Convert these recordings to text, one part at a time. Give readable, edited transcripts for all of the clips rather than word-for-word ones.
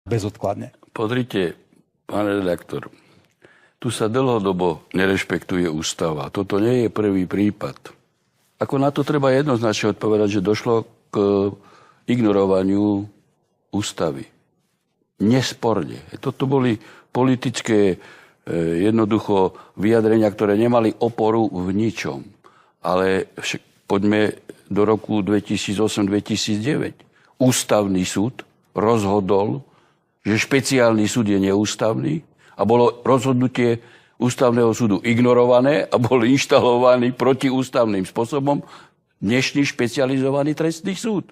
bezodkladne. Pozrite, pán redaktor, tu sa dlhodobo nerešpektuje ústava. Toto nie je prvý prípad. Ako na to treba jednoznačne odpovedať, že došlo k ignorovaniu ústavy. Nesporne. Toto boli politické jednoducho vyjadrenia, ktoré nemali oporu v ničom. Ale poďme do roku 2008-2009. Ústavný súd rozhodol, že špeciálny súd je neústavný a bolo rozhodnutie ústavného súdu ignorované a bol inštalovaný protiústavným spôsobom dnešný špecializovaný trestný súd.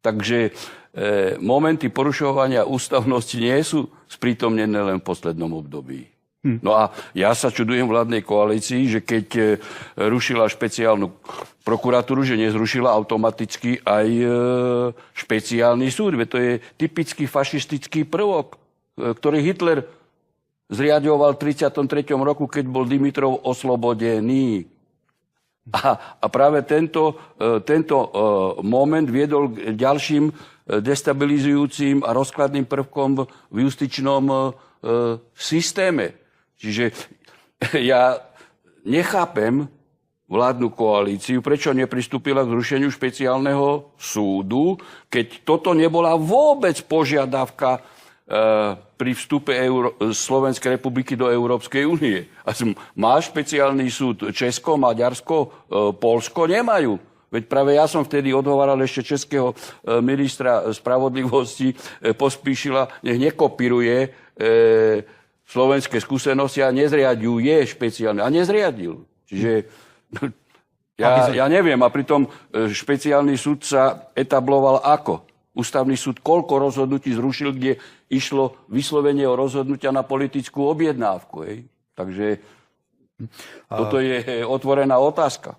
Takže momenty porušovania ústavnosti nie sú sprítomnené len v poslednom období. No a ja sa čudujem vládnej koalícii, že keď rušila špeciálnu prokuratúru, že nezrušila automaticky aj špeciálny súd. Veď to je typický fašistický prvok, ktorý Hitler zriaďoval v 33. roku, keď bol Dimitrov oslobodený. A práve tento moment viedol k ďalším destabilizujúcim a rozkladným prvkom v justičnom systéme. Čiže ja nechápem vládnu koalíciu, prečo nepristúpila k zrušeniu špeciálneho súdu, keď toto nebola vôbec požiadavka pri vstupe Slovenskej republiky do Európskej únie. Má špeciálny súd Česko, Maďarsko, Poľsko? Nemajú. Veď práve ja som vtedy odhováral ešte českého ministra spravodlivosti Pospíšila, nech nekopíruje slovenské skúsenosti a nezriaďuje špeciálne. A nezriadil. Čiže ja neviem. A pritom špeciálny súd sa etabloval ako? Ústavný súd koľko rozhodnutí zrušil, kde išlo vyslovenie o rozhodnutia na politickú objednávku. Takže toto je otvorená otázka.